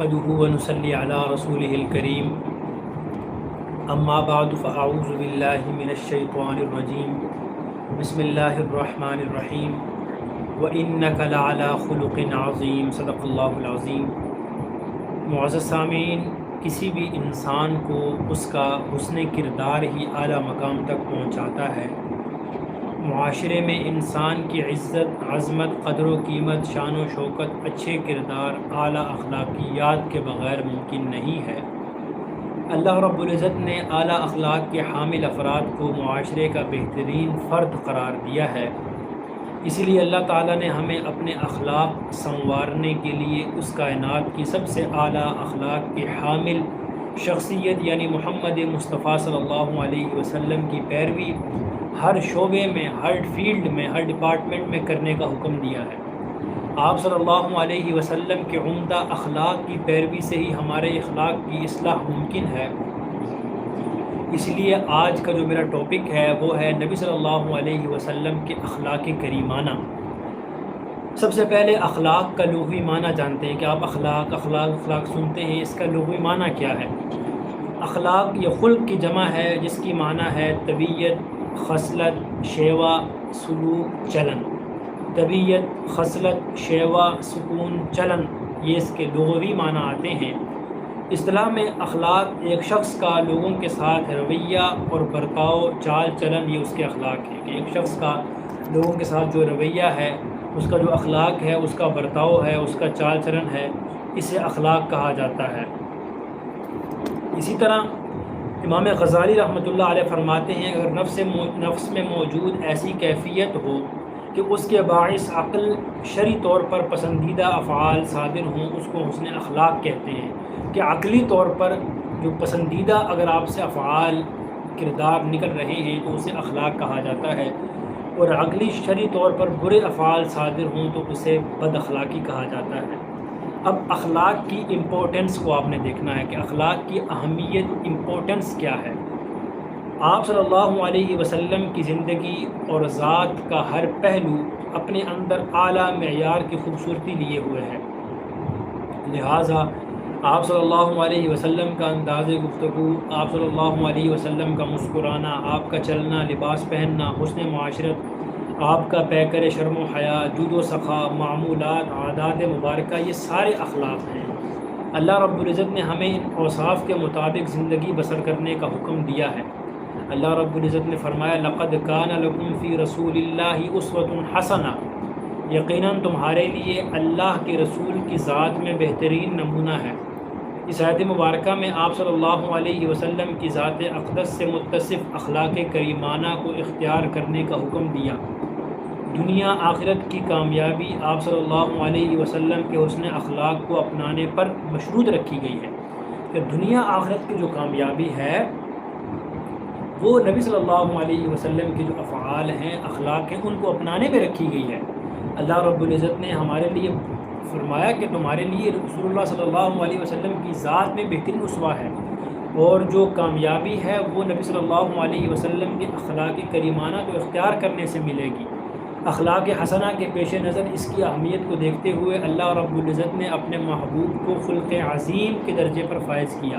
نحمده ونصلي على رسوله الكريم اما بعد فاعوذ بالله من الشیطان الرجیم بسم اللہ الرحمن الرحیم وانک لعلی خلق عظیم صدق اللہ العظیم۔ معزز سامعین، کسی بھی انسان کو اس کا حسن کردار ہی اعلیٰ مقام تک پہنچاتا ہے۔ معاشرے میں انسان کی عزت، عظمت، قدر و قیمت، شان و شوکت اچھے کردار، اعلیٰ اخلاقیات کے بغیر ممکن نہیں ہے۔ اللہ رب العزت نے اعلیٰ اخلاق کے حامل افراد کو معاشرے کا بہترین فرد قرار دیا ہے۔ اسی لیے اللہ تعالیٰ نے ہمیں اپنے اخلاق سنوارنے کے لیے اس کائنات کی سب سے اعلیٰ اخلاق کے حامل شخصیت یعنی محمد مصطفیٰ صلی اللہ علیہ وسلم کی پیروی ہر شعبے میں، ہر فیلڈ میں، ہر ڈپارٹمنٹ میں کرنے کا حکم دیا ہے۔ آپ صلی اللہ علیہ وسلم کے عمدہ اخلاق کی پیروی سے ہی ہمارے اخلاق کی اصلاح ممکن ہے۔ اس لیے آج کا جو میرا ٹاپک ہے وہ ہے نبی صلی اللہ علیہ وسلم کے اخلاق کریمانہ۔ سب سے پہلے اخلاق کا لغوی معنی جانتے ہیں کہ آپ اخلاق سنتے ہیں، اس کا لغوی معنی کیا ہے؟ اخلاق یہ خلق کی جمع ہے جس کی معنی ہے طبیعت، خصلت، شیوا، سلوک، چلن۔ طبیعت، خصلت، شیوا، سکون، چلن، یہ اس کے لغوی معنی آتے ہیں۔ اصطلاح میں اخلاق ایک شخص کا لوگوں کے ساتھ رویہ اور برتاؤ، چال چلن، یہ اس کے اخلاق ہے کہ ایک شخص کا لوگوں کے ساتھ جو رویہ ہے، اس کا جو اخلاق ہے، اس کا برتاؤ ہے، اس کا چال چلن ہے، اسے اخلاق کہا جاتا ہے۔ اسی طرح امام غزالی رحمۃ اللہ علیہ فرماتے ہیں اگر نفس میں موجود ایسی کیفیت ہو کہ اس کے باعث عقل شرعی طور پر پسندیدہ افعال صادر ہوں، اس کو حسن اخلاق کہتے ہیں کہ عقلی طور پر جو پسندیدہ اگر آپ سے افعال کردار نکل رہے ہیں تو اسے اخلاق کہا جاتا ہے، اور عقلی شرعی طور پر برے افعال صادر ہوں تو اسے بد اخلاقی کہا جاتا ہے۔ اب اخلاق کی امپورٹنس کو آپ نے دیکھنا ہے کہ اخلاق کی اہمیت، امپورٹنس کیا ہے۔ آپ صلی اللہ علیہ وسلم کی زندگی اور ذات کا ہر پہلو اپنے اندر اعلیٰ معیار کی خوبصورتی لیے ہوئے ہے، لہٰذا آپ صلی اللہ علیہ وسلم کا انداز گفتگو، آپ صلی اللہ علیہ وسلم کا مسکرانا، آپ کا چلنا، لباس پہننا، حسن معاشرت، آپ کا پیکر شرم و حیا، جود و سخا، معمولات، عادات مبارکہ، یہ سارے اخلاق ہیں۔ اللہ رب العزت نے ہمیں ان اوصاف کے مطابق زندگی بسر کرنے کا حکم دیا ہے۔ اللہ رب العزت نے فرمایا لقد کان لکم فی رسول اللہ اسوۃ حسنہ، یقیناً تمہارے لیے اللہ کے رسول کی ذات میں بہترین نمونہ ہے۔ اس آیت مبارکہ میں آپ صلی اللہ علیہ وسلم کی ذات اقدس سے متصف اخلاق کریمانہ کو اختیار کرنے کا حکم دیا۔ دنیا آخرت کی کامیابی آپ صلی اللہ علیہ وسلم کے حسن اخلاق کو اپنانے پر مشروط رکھی گئی ہے کہ دنیا آخرت کی جو کامیابی ہے وہ نبی صلی اللہ علیہ وسلم کے جو افعال ہیں، اخلاق ہیں، ان کو اپنانے پہ رکھی گئی ہے۔ اللہ رب العزت نے ہمارے لیے فرمایا کہ تمہارے لیے رسول اللہ صلی اللہ علیہ وسلم کی ذات میں بہترین اسوہ ہے، اور جو کامیابی ہے وہ نبی صلی اللہ علیہ وسلم کے اخلاق کریمانہ کو اختیار کرنے سے ملے گی۔ اخلاق حسنہ کے پیش نظر اس کی اہمیت کو دیکھتے ہوئے اللہ رب العزت نے اپنے محبوب کو خلق عظیم کے درجے پر فائز کیا۔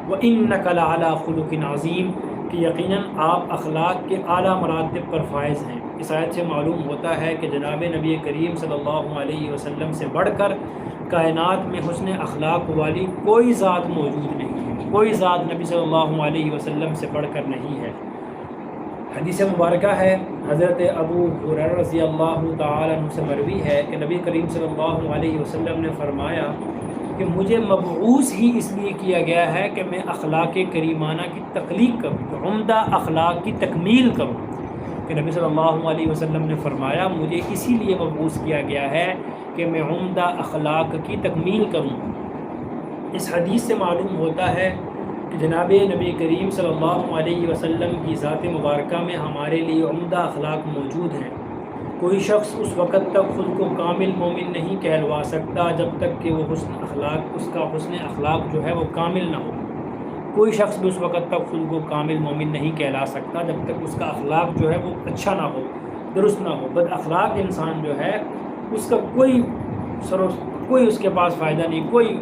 وَإِنَّكَ لَعَلَىٰ خُلُقٍ عَظِيمٍ، کہ یقیناً آپ اخلاق کے اعلیٰ مراتب پر فائز ہیں۔ اس آیت سے معلوم ہوتا ہے کہ جناب نبی کریم صلی اللہ علیہ وسلم سے بڑھ کر کائنات میں حسن اخلاق والی کوئی ذات موجود نہیں ہے، کوئی ذات نبی صلی اللہ علیہ وسلم سے بڑھ کر نہیں ہے۔ حدیث مبارکہ ہے، حضرت ابو ہریرہ رضی اللہ تعالیٰ عنہ سے مروی ہے کہ نبی کریم صلی اللہ علیہ وسلم نے فرمایا کہ مجھے مبعوث ہی اس لیے کیا گیا ہے کہ میں اخلاق کریمانہ کی تخلیق کروں، عمدہ اخلاق کی تکمیل کروں۔ کہ نبی صلی اللہ علیہ وسلم نے فرمایا مجھے اسی لیے مبعوث کیا گیا ہے کہ میں عمدہ اخلاق کی تکمیل کروں۔ اس حدیث سے معلوم ہوتا ہے کہ جناب نبی کریم صلی اللہ علیہ وسلم کی ذات مبارکہ میں ہمارے لیے عمدہ اخلاق موجود ہیں۔ کوئی شخص اس وقت تک خود کو کامل مومن نہیں کہلوا سکتا جب تک کہ وہ اس کا حسن اخلاق جو ہے وہ کامل نہ ہو۔ کوئی شخص بھی اس وقت تک خود کو کامل مومن نہیں کہلا سکتا جب تک اس کا اخلاق جو ہے وہ اچھا نہ ہو، درست نہ ہو۔ بد اخلاق انسان جو ہے اس کا کوئی اس کے پاس فائدہ نہیں، کوئی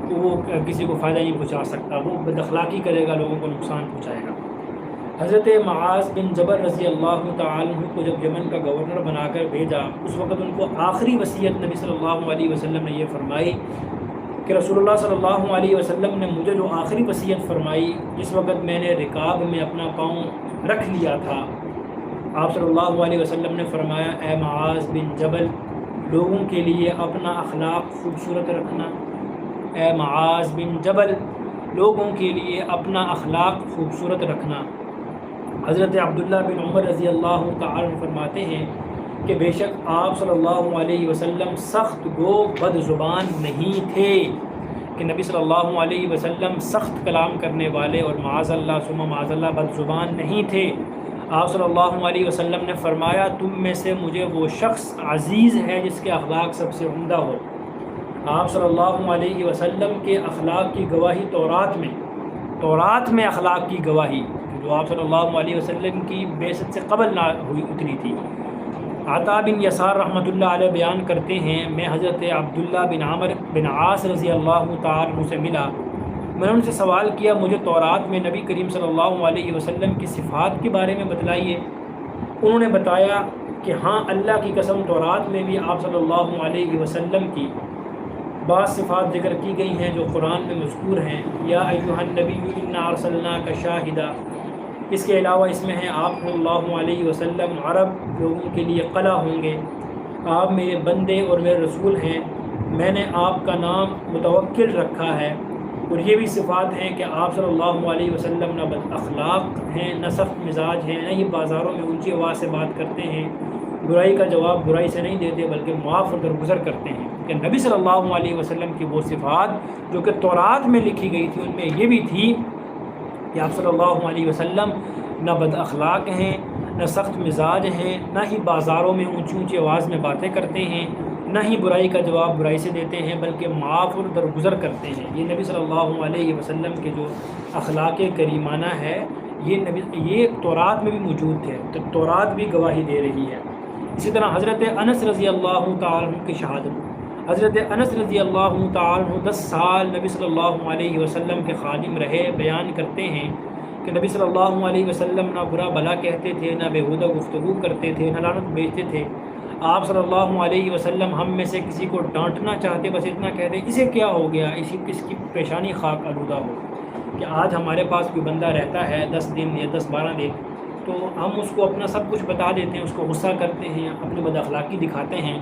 تو وہ کسی کو فائدہ نہیں پہنچا سکتا، وہ بد اخلاقی کرے گا، لوگوں کو نقصان پہنچائے گا۔ حضرت معاذ بن جبل رضی اللہ تعالیٰ عنہ کو جب یمن کا گورنر بنا کر بھیجا، اس وقت ان کو آخری وصیت نبی صلی اللہ علیہ وسلم نے یہ فرمائی کہ رسول اللہ صلی اللہ علیہ وسلم نے مجھے جو آخری وصیت فرمائی، جس وقت میں نے رکاب میں اپنا پاؤں رکھ لیا تھا، آپ صلی اللہ علیہ وسلم نے فرمایا، اے معاذ بن جبل، لوگوں کے لیے اپنا اخلاق خوبصورت رکھنا۔ اے معاذ بن جبل، لوگوں کے لیے اپنا اخلاق خوبصورت رکھنا۔ حضرت عبداللہ بن عمر رضی اللہ تعالیٰ فرماتے ہیں کہ بے شک آپ صلی اللہ علیہ وسلم سخت گو بد زبان نہیں تھے، کہ نبی صلی اللہ علیہ وسلم سخت کلام کرنے والے اور معاذ اللہ ثم معاذ اللہ بد زبان نہیں تھے۔ آپ صلی اللہ علیہ وسلم نے فرمایا، تم میں سے مجھے وہ شخص عزیز ہے جس کے اخلاق سب سے عمدہ ہو۔ آپ صلی اللہ علیہ وسلم کے اخلاق کی گواہی تورات میں اخلاق کی گواہی جو آپ صلی اللہ علیہ وسلم کی بعثت سے قبل نہ ہوئی اتری تھی۔ عطا بن یسار رحمۃ اللہ علیہ بیان کرتے ہیں، میں حضرت عبداللہ بن عامر بن عاص رضی اللہ تعالیٰ عنہ سے ملا، میں نے ان سے سوال کیا، مجھے تورات میں نبی کریم صلی اللہ علیہ وسلم کی صفات کے بارے میں بتلائیے۔ انہوں نے بتایا کہ ہاں، اللہ کی قسم تورات میں بھی آپ صلی اللہ علیہ وسلم کی بعض صفات ذکر کی گئی ہیں جو قرآن میں مذکور ہیں، یا ایھا النبی انا ارسلناک شاہدا۔ اس کے علاوہ اس میں ہے آپ صلی اللہ علیہ وسلم عرب لوگوں کے لیے قلع ہوں گے، آپ میرے بندے اور میرے رسول ہیں، میں نے آپ کا نام متوکل رکھا ہے۔ اور یہ بھی صفات ہیں کہ آپ صلی اللہ علیہ وسلم نہ بد اخلاق ہیں، نہ سخت مزاج ہیں، نہ یہ بازاروں میں اونچی آواز سے بات کرتے ہیں، برائی کا جواب برائی سے نہیں دیتے بلکہ معاف اور درگزر کرتے ہیں۔ کہ نبی صلی اللہ علیہ وسلم کی وہ صفات جو کہ تورات میں لکھی گئی تھی، ان میں یہ بھی تھی کہ آپ صلی اللہ علیہ وسلم نہ بد اخلاق ہیں، نہ سخت مزاج ہیں، نہ ہی بازاروں میں اونچی اونچی آواز میں باتیں کرتے ہیں، نہ ہی برائی کا جواب برائی سے دیتے ہیں بلکہ معاف اور درگزر کرتے ہیں۔ یہ نبی صلی اللہ علیہ وسلم کے جو اخلاق کریمانہ ہے، یہ تورات میں بھی موجود تھے، تو تورات بھی گواہی دے رہی ہے۔ اسی طرح حضرت انس رضی اللہ تعالیٰ عنہ کی شہادت، حضرت انس رضی اللہ تعالیٰ عنہ 10 سال نبی صلی اللہ علیہ وسلم کے خادم رہے، بیان کرتے ہیں کہ نبی صلی اللہ علیہ وسلم نہ برا بھلا کہتے تھے، نہ بیہودہ گفتگو کرتے تھے، نہ لعنت بھیجتے تھے۔ آپ صلی اللہ علیہ وسلم ہم میں سے کسی کو ڈانٹنا چاہتے بس اتنا کہتے، اسے کیا ہو گیا، اس کی پیشانی خاک آلودہ ہو۔ کہ آج ہمارے پاس کوئی بندہ رہتا ہے 10 دن یا 10-12 دن، تو ہم اس کو اپنا سب کچھ بتا دیتے ہیں، اس کو غصہ کرتے ہیں، اپنی بد اخلاقی دکھاتے ہیں،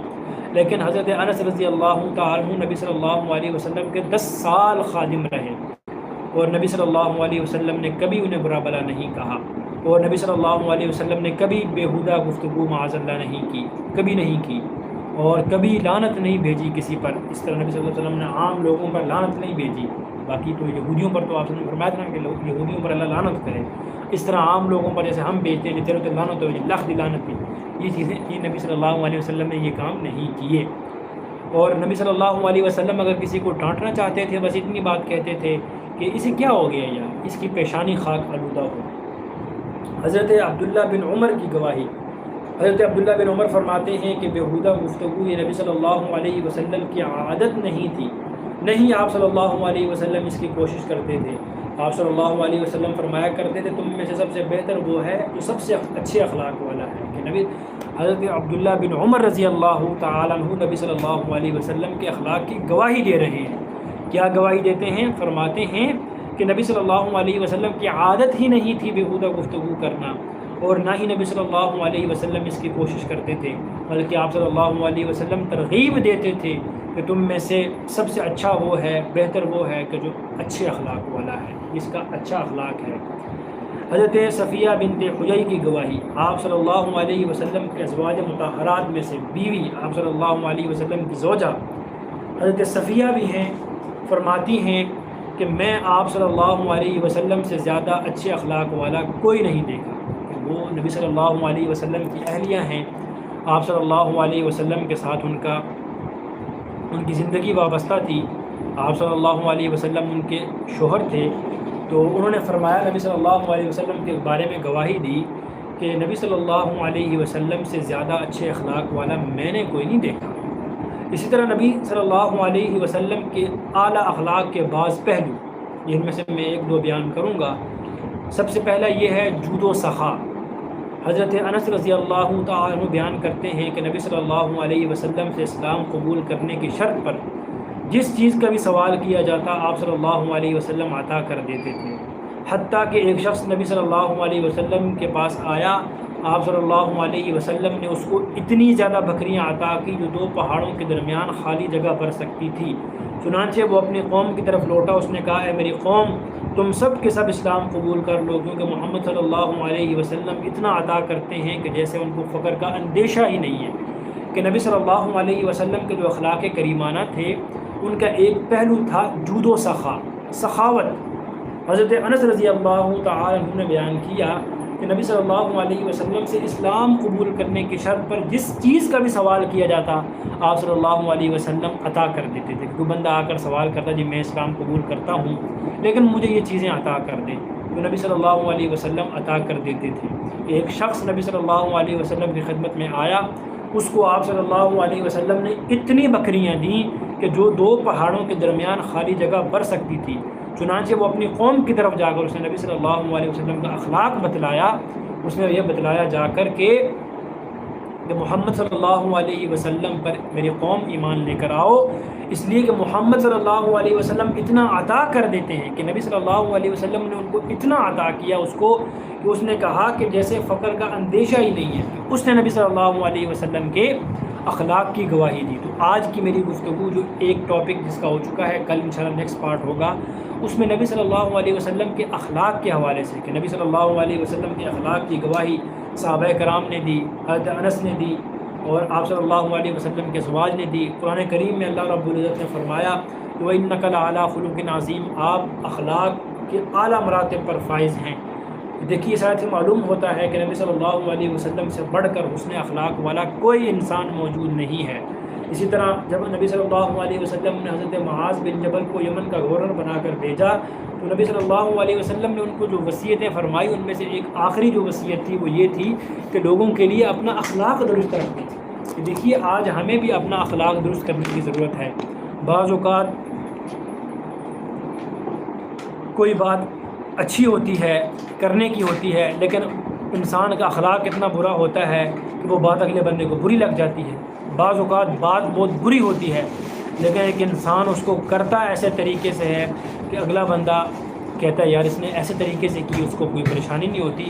لیکن حضرت انس رضی اللہ تعالیٰ عنہ نبی صلی اللہ علیہ وسلم کے 10 سال خادم رہے، اور نبی صلی اللہ علیہ وسلم نے کبھی انہیں برا بلا نہیں کہا، اور نبی صلی اللہ علیہ وسلم نے کبھی بیہودہ گفتگو معاذ اللہ کبھی نہیں کی، اور کبھی لعنت نہیں بھیجی کسی پر۔ اس طرح نبی صلی اللہ علیہ وسلم نے عام لوگوں پر لعنت نہیں بھیجی، باقی تو یہودیوں پر تو آپ نے فرمایا تھا کہ لوگ یہودیوں پر اللہ لعنت کرے، اس طرح عام لوگوں پر جیسے ہم بھیجتے ہیں تیرے تو لعنت ہو، لاکھ لعنت بھی، یہ چیزیں یہ نبی صلی اللہ علیہ وسلم نے یہ کام نہیں کیے۔ اور نبی صلی اللہ علیہ وسلم اگر کسی کو ڈانٹنا چاہتے تھے بس اتنی بات کہتے تھے کہ اسے کیا ہو گیا، یا اس کی پیشانی خاک آلودہ ہو۔ حضرت عبداللہ بن عمر کی گواہی، حضرت عبداللہ بن عمر فرماتے ہیں کہ بیہودہ گفتگو یہ نبی صلی اللہ علیہ وسلم کی عادت نہیں تھی، نہیں آپ صلی اللہ علیہ وسلم اس کی کوشش کرتے تھے۔ آپ صلی اللہ علیہ وسلم فرمایا کرتے تھے، تم میں سے سب سے بہتر وہ ہے جو سب سے اچھے اخلاق والا ہے۔ کہ نبی حضرت عبداللہ بن عمر رضی اللہ تعالیٰ عنہ نبی صلی اللہ علیہ وسلم کے اخلاق کی گواہی دے رہے ہیں۔ کیا گواہی دیتے ہیں؟ فرماتے ہیں کہ نبی صلی اللہ علیہ وسلم کی عادت ہی نہیں تھی بیہودہ گفتگو کرنا، اور نہ ہی نبی صلی اللہ علیہ وسلم اس کی کوشش کرتے تھے، بلکہ آپ صلی اللہ علیہ وسلم ترغیب دیتے تھے کہ تم میں سے سب سے اچھا وہ ہے، بہتر وہ ہے کہ جو اچھے اخلاق والا ہے، جس کا اچھا اخلاق ہے۔ حضرت صفیہ بنت حیی کی گواہی، آپ صلی اللہ علیہ وسلم کے ازواج مطہرات میں سے بیوی، آپ صلی اللہ علیہ وسلم کی زوجہ حضرت صفیہ بھی ہیں، فرماتی ہیں کہ میں آپ صلی اللہ علیہ وسلم سے زیادہ اچھے اخلاق والا کوئی نہیں دیکھا۔ کہ وہ نبی صلی اللہ علیہ وسلم کی اہلیہ ہیں، آپ صلی اللہ علیہ وسلم کے ساتھ ان کی زندگی وابستہ تھی، آپ صلی اللہ علیہ وسلم ان کے شوہر تھے، تو انہوں نے فرمایا نبی صلی اللہ علیہ وسلم کے بارے میں گواہی دی کہ نبی صلی اللہ علیہ وسلم سے زیادہ اچھے اخلاق والا میں نے کوئی نہیں دیکھا۔ اسی طرح نبی صلی اللہ علیہ وسلم کے اعلیٰ اخلاق کے بعض پہلو، جن میں سے میں ایک دو بیان کروں گا۔ سب سے پہلا یہ ہے جود و سخا۔ حضرت انس رضی اللہ تعالیٰ عنہ بیان کرتے ہیں کہ نبی صلی اللہ علیہ وسلم سے اسلام قبول کرنے کی شرط پر جس چیز کا بھی سوال کیا جاتا آپ صلی اللہ علیہ وسلم عطا کر دیتے تھے، حتیٰ کہ ایک شخص نبی صلی اللہ علیہ وسلم کے پاس آیا، آپ صلی اللہ علیہ وسلم نے اس کو اتنی زیادہ بکریاں عطا کی جو 2 پہاڑوں کے درمیان خالی جگہ بھر سکتی تھی۔ چنانچہ وہ اپنی قوم کی طرف لوٹا، اس نے کہا، اے میری قوم، تم سب کے سب اسلام قبول کر لو، کیونکہ محمد صلی اللہ علیہ وسلم اتنا عطا کرتے ہیں کہ جیسے ان کو فقر کا اندیشہ ہی نہیں ہے۔ کہ نبی صلی اللہ علیہ وسلم کے جو اخلاق کریمانہ تھے ان کا ایک پہلو تھا جود و سخا، سخاوت۔ حضرت انس رضی اللہ تعالی عنہ نے بیان کیا کہ نبی صلی اللہ علیہ وسلم سے اسلام قبول کرنے کی شرط پر جس چیز کا بھی سوال کیا جاتا آپ صلی اللہ علیہ وسلم عطا کر دیتے تھے۔ کوئی بندہ آ کر سوال کرتا، جی میں اسلام قبول کرتا ہوں لیکن مجھے یہ چیزیں عطا کر دیں، تو نبی صلی اللہ علیہ وسلم عطا کر دیتے تھے۔ ایک شخص نبی صلی اللہ علیہ وسلم کی خدمت میں آیا، اس کو آپ صلی اللہ علیہ وسلم نے اتنی بکریاں دیں کہ جو 2 پہاڑوں کے درمیان خالی جگہ بھر سکتی تھی۔ چنانچہ وہ اپنی قوم کی طرف جا کر اس نے نبی صلی اللہ علیہ وسلم کا اخلاق بتلایا۔ اس نے یہ بتلایا جا کر کہ محمد صلی اللہ علیہ وسلم پر میری قوم ایمان لے کر آؤ، اس لیے کہ محمد صلی اللہ علیہ وسلم اتنا عطا کر دیتے ہیں کہ نبی صلی اللہ علیہ وسلم نے ان کو اتنا عطا کیا اس کو کہ اس نے کہا کہ جیسے فقر کا اندیشہ ہی نہیں ہے۔ اس نے نبی صلی اللہ علیہ وسلم کے اخلاق کی گواہی دی۔ تو آج کی میری گفتگو جو ایک ٹاپک جس کا ہو چکا ہے، کل انشاءاللہ نیکسٹ پارٹ ہوگا، اس میں نبی صلی اللہ علیہ وسلم کے اخلاق کے حوالے سے کہ نبی صلی اللہ علیہ وسلم کے اخلاق کی گواہی صحابہ کرام نے دی، حضرت انس نے دی، اور آپ صلی اللہ علیہ وسلم کے ازواج نے دی۔ قرآن کریم میں اللہ رب العزت نے فرمایا وَإِنَّكَ لَعَلَىٰ خُلُقٍ عَظِيمٍ، آپ اخلاق کے اعلیٰ مراتب پر فائز ہیں۔ دیکھیے اس آیت سے معلوم ہوتا ہے کہ نبی صلی اللہ علیہ وسلم سے بڑھ کر حسن اخلاق والا کوئی انسان موجود نہیں ہے۔ اسی طرح جب نبی صلی اللہ علیہ وسلم نے حضرت معاذ بن جبل کو یمن کا گورنر بنا کر بھیجا تو نبی صلی اللہ علیہ وسلم نے ان کو جو وصیتیں فرمائی ان میں سے ایک آخری جو وصیت تھی وہ یہ تھی کہ لوگوں کے لیے اپنا اخلاق درست رکھیں۔ دیکھیے آج ہمیں بھی اپنا اخلاق درست کرنے کی ضرورت ہے۔ بعض اوقات کوئی بات اچھی ہوتی ہے، کرنے کی ہوتی ہے، لیکن انسان کا اخلاق اتنا برا ہوتا ہے کہ وہ بات اگلے بندے کو بری لگ جاتی ہے۔ بعض اوقات بات بہت بری ہوتی ہے لیکن ایک انسان اس کو کرتا ایسے طریقے سے ہے کہ اگلا بندہ کہتا ہے یار اس نے ایسے طریقے سے کی، اس کو کوئی پریشانی نہیں ہوتی۔